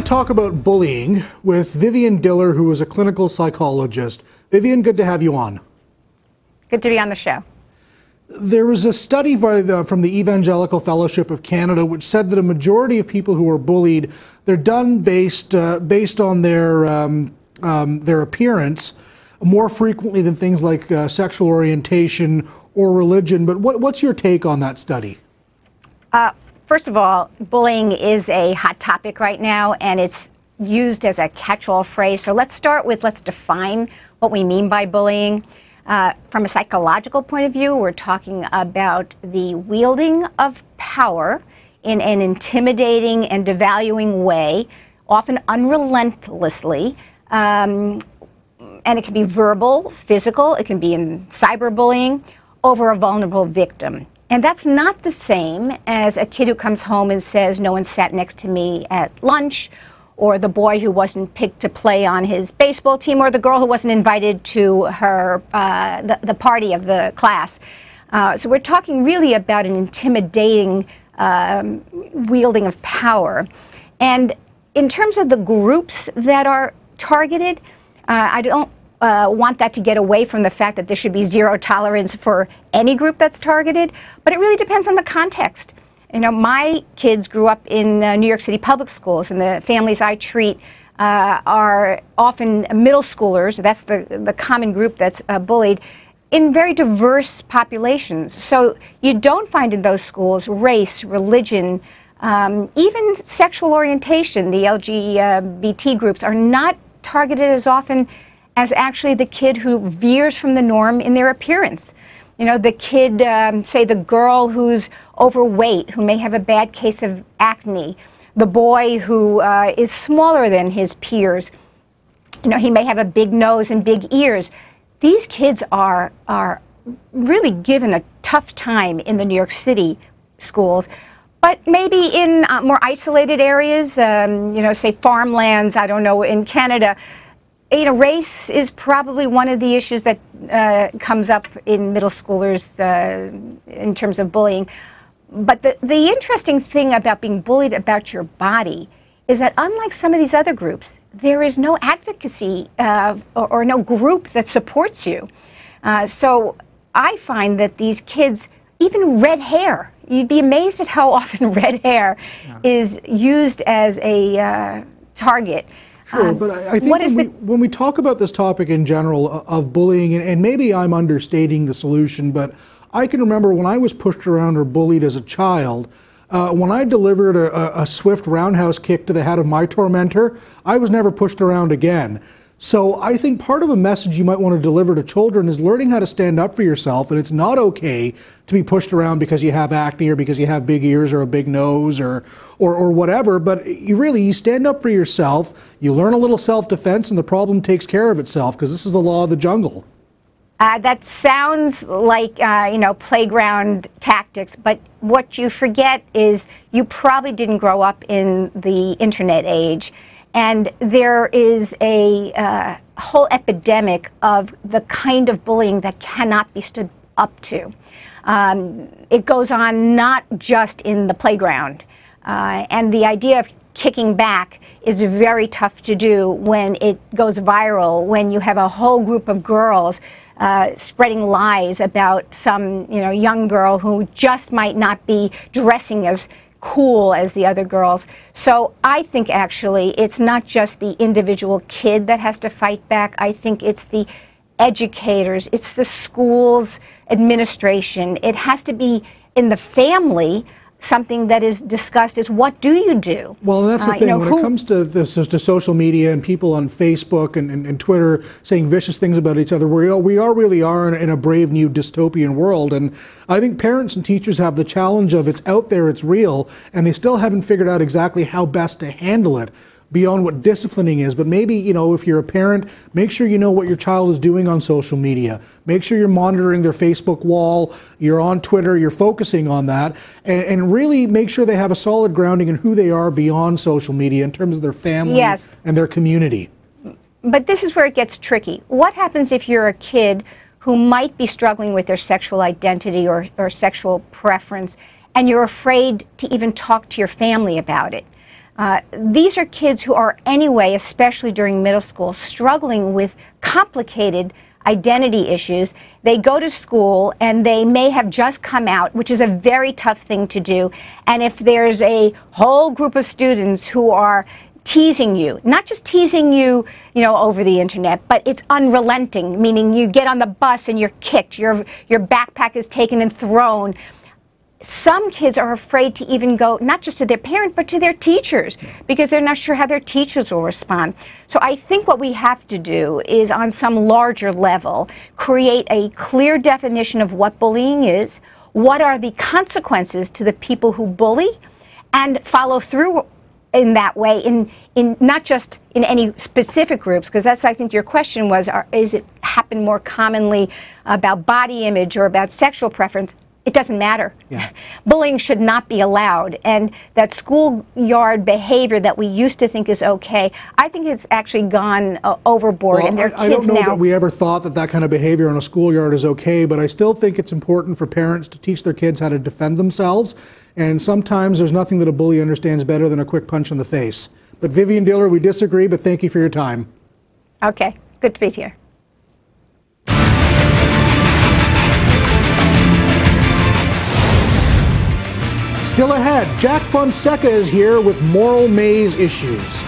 to talk about bullying with Vivian Diller, who is a clinical psychologist. Vivian, good to have you on. Good to be on the show. There was a study from the Evangelical Fellowship of Canada which said that a majority of people who are bullied, they're done based on their appearance more frequently than things like sexual orientation or religion. But what's your take on that study? First of all, bullying is a hot topic right now, and it's used as a catch-all phrase. So let's define what we mean by bullying. From a psychological point of view, we're talking about the wielding of power in an intimidating and devaluing way, often unrelentlessly. And it can be verbal, physical, it can be in cyberbullying over a vulnerable victim. And that's not the same as a kid who comes home and says, no one sat next to me at lunch, or the boy who wasn't picked to play on his baseball team, or the girl who wasn't invited to her the party of the class. So we're talking really about an intimidating wielding of power. And in terms of the groups that are targeted, I don't want that to get away from the fact that there should be zero tolerance for any group that's targeted, but it really depends on the context. You know, my kids grew up in New York City public schools, and the families I treat are often middle schoolers. That's the common group that's bullied in very diverse populations. So you don't find in those schools race, religion, even sexual orientation. The LGBT groups are not targeted as often as actually the kid who veers from the norm in their appearance. You know, the kid, say the girl who's overweight, who may have a bad case of acne, the boy who is smaller than his peers, you know, he may have a big nose and big ears. These kids are really given a tough time in the New York City schools, but maybe in more isolated areas, you know, say farmlands, I don't know, in Canada, you know, race is probably one of the issues that comes up in middle schoolers in terms of bullying. But the interesting thing about being bullied about your body is that unlike some of these other groups, there is no advocacy or no group that supports you. So I find that these kids, even red hair, you'd be amazed at how often red hair is used as a target. Sure, but I think when we talk about this topic in general of bullying, and maybe I'm understating the solution, but I can remember when I was pushed around or bullied as a child, when I delivered a swift roundhouse kick to the head of my tormentor, I was never pushed around again. So I think part of a message you might want to deliver to children is learning how to stand up for yourself, and it's not okay to be pushed around because you have acne or because you have big ears or a big nose or whatever, but you stand up for yourself, you learn a little self-defense, and the problem takes care of itself, because this is the law of the jungle. That sounds like, you know, playground tactics, but what you forget is you probably didn't grow up in the internet age. And there is a whole epidemic of the kind of bullying that cannot be stood up to. It goes on not just in the playground. And the idea of kicking back is very tough to do when it goes viral, when you have a whole group of girls spreading lies about some, you know, young girl who just might not be dressing as cool as the other girls. So I think actually it's not just the individual kid that has to fight back. I think it's the educators, it's the school's administration. It has to be in the family. Something that is discussed is, what do you do? Well, that's the thing. You know, when it comes to this, to social media and people on Facebook and Twitter saying vicious things about each other, we really are in a brave new dystopian world. And I think parents and teachers have the challenge of, it's out there, it's real, and they still haven't figured out exactly how best to handle it beyond what disciplining is. But maybe, you know, if you're a parent, make sure you know what your child is doing on social media. Make sure you're monitoring their Facebook wall, you're on Twitter, you're focusing on that, and really make sure they have a solid grounding in who they are beyond social media in terms of their family and their community. But this is where it gets tricky. What happens if you're a kid who might be struggling with their sexual identity or sexual preference, and you're afraid to even talk to your family about it? These are kids who are anyway, especially during middle school, struggling with complicated identity issues. They go to school and they may have just come out, which is a very tough thing to do. And if there's a whole group of students who are teasing you, not just teasing you, over the internet, but it's unrelenting, meaning you get on the bus and you're kicked, your backpack is taken and thrown. Some kids are afraid to even go, not just to their parent, but to their teachers, because they're not sure how their teachers will respond. So I think what we have to do is, on some larger level, create a clear definition of what bullying is, what are the consequences to the people who bully, and follow through in that way, in not just in any specific groups, because that's, I think, your question was, is it happen more commonly about body image or about sexual preference? It doesn't matter. Yeah. Bullying should not be allowed, and that schoolyard behavior that we used to think is okay, I think it's actually gone overboard. Well, and there are I don't kids know now, that we ever thought that kind of behavior in a schoolyard is okay, but I still think it's important for parents to teach their kids how to defend themselves, and sometimes there's nothing that a bully understands better than a quick punch in the face. But Vivian Diller, we disagree, but thank you for your time. Okay, good to be here. Still ahead, Jack Fonseca is here with moral maze issues.